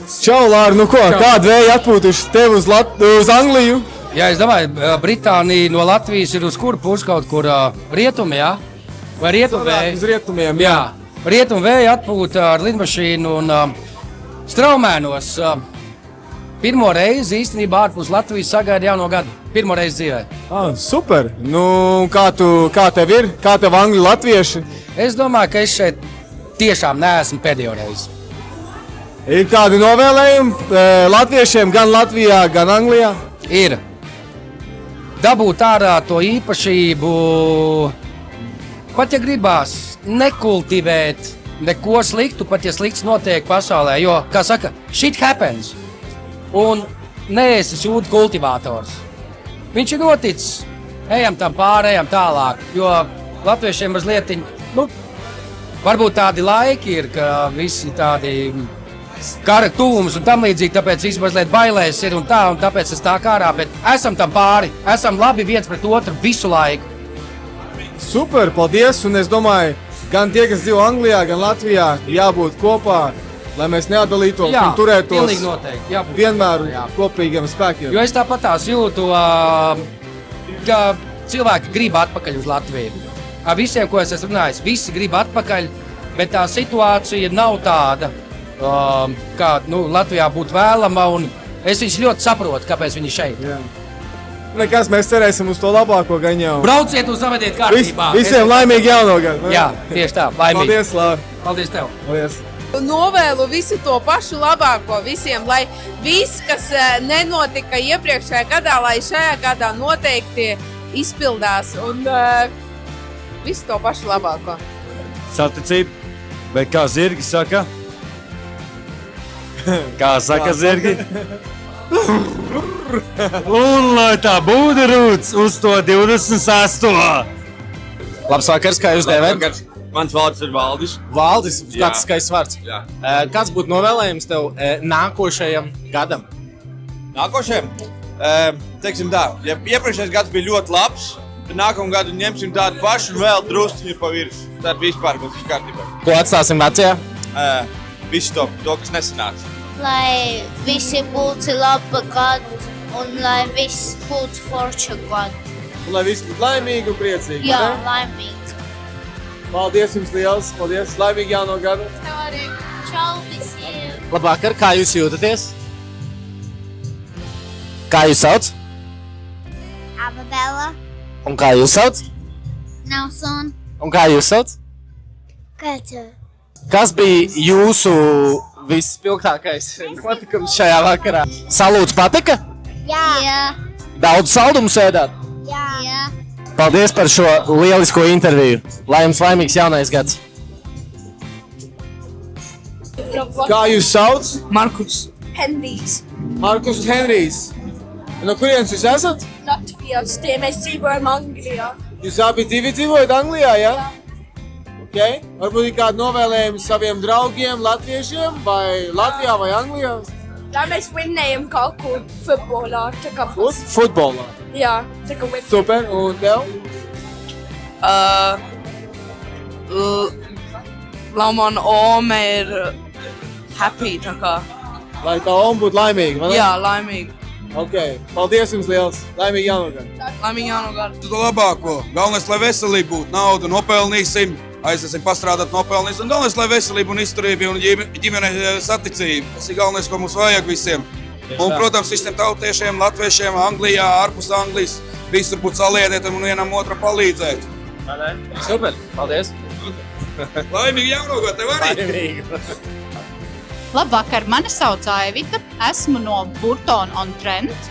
Čau, Lāri, nu ko, kāda vēja atpūtuši tev uz Angliju? Jā, es domāju, Britānija no Latvijas ir uz kuru pusi kaut kur rietumi, jā? Vai rietumvēja? Uz rietumiem, jā. Rietumvēja atpūta ar lidmašīnu un Straumēnos. Pirmo reizi īstenībā ārpus Latvijas sagaida jauno gadu. Pirmo reizi dzīvē. Super! Nu, kā tev ir? Kā tev angļu latvieši? Es domāju, ka es šeit tiešām neesmu pēdējo reizi. Ir kādi novēlējumi latviešiem gan Latvijā, gan Anglijā? Ir. Dabūt ārā to īpašību, pat ja gribās nekultivēt neko sliktu, pat ja slikts notiek pasaulē, jo, kā saka, shit happens. Un neesi sūdu kultivators. Viņš ir noticis, ejam tam pāri, ejam tālāk, jo latviešiem mazliet, varbūt tādi laiki ir, ka visi tādi kara tūmus un tam līdzīgi, tāpēc visi mazliet bailēs ir un tāpēc es tā kārā, bet esam tam pāri, esam labi viens pret otru visu laiku. Super, paldies, un es domāju, gan tie, kas dzīvo Anglijā, gan Latvijā, jābūt kopā, lai mēs neatdalītos un turētos vienmēr kopīgiem spēkiem. Jo es tāpat tās jūtu, ka cilvēki grib atpakaļ uz Latviju. Ar visiem, ko es esmu runājis, visi grib atpakaļ, bet tā situācija nav tāda, kā Latvijā būtu vēlama, un es viņus ļoti saprotu, kāpēc viņi šeit. Jā. Nekas, mēs cerēsim uz to labāko gan jau. Brauciet un savediet kārtībā. Visiem laimīgi jauno gadu. Jā, tieši tā, laimīgi. Paldies, Lāri. Paldies tev. Paldies. Novēlu visu to pašu labāko visiem, lai viss, kas nenotika iepriekšējā gadā, lai šajā gadā noteikti izpildās un visu to pašu labāko. Saticība, bet kā zirgi saka? Kā saka zirgi? Un lai tā būtu rūts uz to 26. Labs vakars, kā jūs dēvēt? Mans vārds ir Valdis. Valdis, kāds skaists vārds. Jā. Kāds būtu novēlējums tev nākošajam gadam? Nākošajam? Teiksim tā, ja iepriekšējais gads bija ļoti labs, tad nākamā gadu ņemsim tādu pašu un vēl drusciņu pa virs. Tad vispār būs viss kārtībā. Ko atstāsim vecajā? Visu to, kas nesanāca. Lai visi būtu labi gadi un lai viss būtu forša gadi. Un lai viss būtu laimīgi un priecīgi. Jā, ne? laimīgi. Paldies jums liels, paldies. Laimīgi jauno gadu. Tev arī čau visiem. Labvakar, kā jūs jūtaties? Kā jūs sauc? Ababela. Un kā jūs sauc? Nelson. Un kā jūs sauc? Kata. Kas bija jūsu vispilgtākais notikums šajā vakarā? Salūts patika? Jā. Daudz saldumu sēdāt? Jā. Paldies par šo lielisko interviju. Lai jums laimīgs jaunais gads. Kā jūs sauc? Markus. Henrijs. Markus Henrijs. No kurienes jūs esat? Latvijas, mēs dzīvojam Anglijā. Jūs abi divi dzīvojat Anglijā, jā? Okay. Varbūt ir kādi novēlējumi saviem draugiem, latviešiem, vai Latvijā, vai Anglijā? Lai mēs vinnējam kaut kur futbolā. Futbolā? Jā, tā kā win. Super, un tev? Lai man ome ir happy, tā kā. Lai tā oma būtu laimīga, vai ne? Jā, laimīgi. Ok, paldies jums liels. Laimīgi jauno gadu. Laimīgi jauno gadu. To labāko. Galvenais, lai veselība būtu, naudu nopelnīsim, aiziesim pastrādāt, nopelnīsim. Un galvenais, lai veselība un izturība un ģimene saticība. Tas ir galvenais, ko mums vajag visiem. Un, protams, visiem tautiešiem, latviešiem, Anglijā, ārpus Anglijas, visur būt saliedētam un vienam otram palīdzēt. Super, paldies. Laimīgi jauno gadu, tev arī! Laimīgi. Labvakar, mani sauc Aivita, esmu no Burton-on-Trent.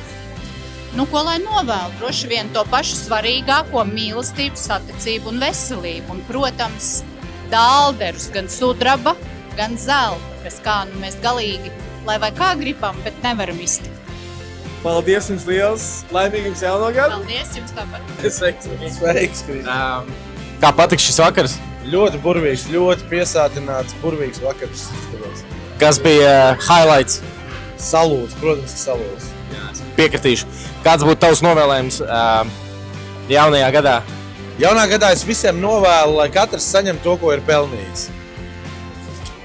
Ko lai novēlu? Droši vien to pašu svarīgāko - mīlestību, saticību un veselību. Un, protams, dālderus, gan sudraba, gan zelta, kas kā mēs galīgi, lai vai kā gribam, bet nevaram iztikt. Paldies jums liels. Laimīgi jums jauno gadu. Paldies jums tāpat. Sveiks, Kā patīk šis vakars? Ļoti burvīgs, ļoti piesātināts, burvīgs vakars. Kas bija highlights? Salūts, protams, ka salūts. Piekritīšu. Kāds būtu tavs novēlējums jaunajā gadā? Jaunā gadā es visiem novēlu, lai katrs saņem to, ko ir pelnījis.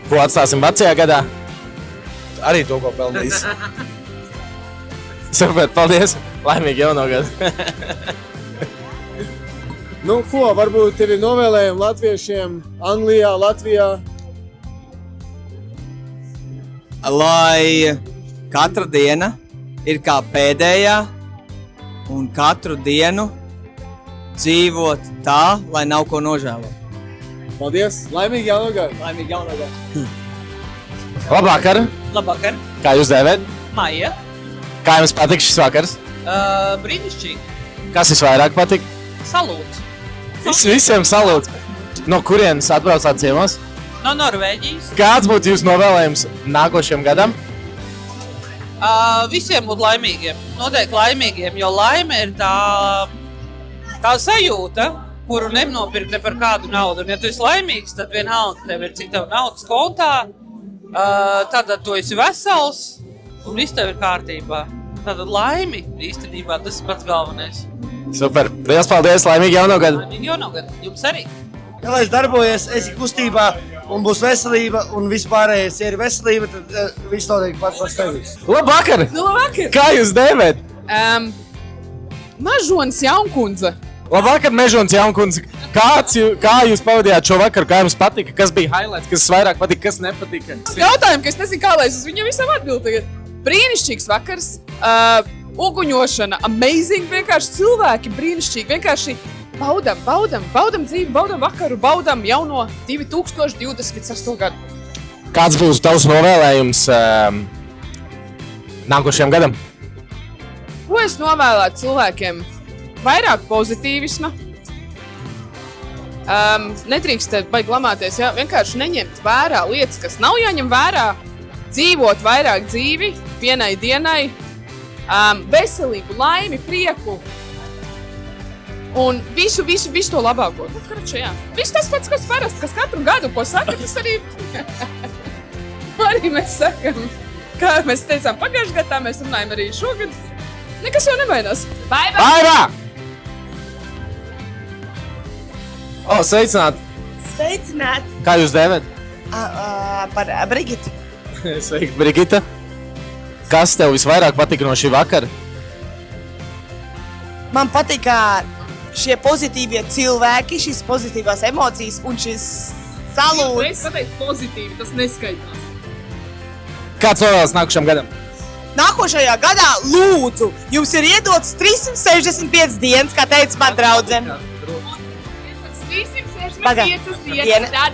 Ko atstāsim vecajā gadā? arī to, ko pelnījis. Super, paldies! Laimīgi jauno gadu! Nu, ko, varbūt tev ir novēlējumi latviešiem Anglijā, Latvijā? Lai katra diena ir kā pēdējā un katru dienu dzīvot tā, lai nav ko nožēlot. Paldies! Laimīgi jauno gadu! Laimīgi jauno gadu! Labvakar! Labvakar, Kā jūs dēvēt? Maija. Kā jums patīk šis vakars? Brīnišķīgi. Kas visvairāk patīk? Salūts. Visiem salūts! No kurienes atbraucāt ciemos? No Norvēģijas. Kāds būtu jūsu novēlējums nākošajam gadam? Visiem būt laimīgiem. Noteikti laimīgiem, jo laime ir tā sajūta, kuru nenopirkt ne par kādu naudu. Un ja tu esi laimīgs, tad vienalga tev ir cik tev naudas kontā, tad tu esi vesels un viss tev ir kārtībā. Tātad laimi īstenībā tas ir pats galvenais. Super! Liels paldies! Laimīgi jauno gadu! Laimīgi jauno gadu! Jums arī! Ja lai es darbojos, esi kustībā un būs veselība un vispārējais ir veselība, tad viss notiek pats par sevi. Labvakar! Nu, labvakar! Kā jūs dēvēt? Mažonis Jaunkundze. Labvakar, Mežons Jaunkundze! Kā jūs pavadījāt šo vakaru? Kā jums patika? Kas bija highlights? Kas vairāk patika? Kas nepatika? Jautājumu, ka es nezinu, kā lai es uz viņu visam atbildu tagad. Brīnišķīgs vakars. Uguņošana, amazing, vienkārši cilvēki brīnišķīgi, vienkārši baudam dzīvi, baudam vakaru, baudam jauno 2028. gadu. Kāds būs tavs novēlējums nākošajam gadam? Ko es novēlētu cilvēkiem? Vairāk pozitīvisma. Nedrīkst baigi lamāties, ja? Vienkārši neņemt vērā lietas, kas nav jāņem vērā. Dzīvot vairāk dzīvi, vienai dienai. Veselību, laimi, prieku un visu to labāko. Nu, karaču, jā. Viss tas pats, kas parasti, kas katru gadu, ko saka, tas arī mēs sakam. Kā mēs teicām pagājušajā gadā, mēs runājam arī šogad. Nekas jau nemainās. Bye, bye! Aivā! Sveicināt! Sveicināt! Kā jūs dēvēt? Par Brigitu. Sveiki, Brigita! Kas tev visvairāk patika no šī vakara? Man patika šie pozitīvie cilvēki, šīs pozitīvās emocijas un šis salūts. Es pateiktu pozitīvi, tas neskaitās. Kāds novēlas nākošajam gadam? Nākošajā gadā, lūdzu, jums ir iedots 365 dienas, kā teica man draudzene. 365 dienas, tad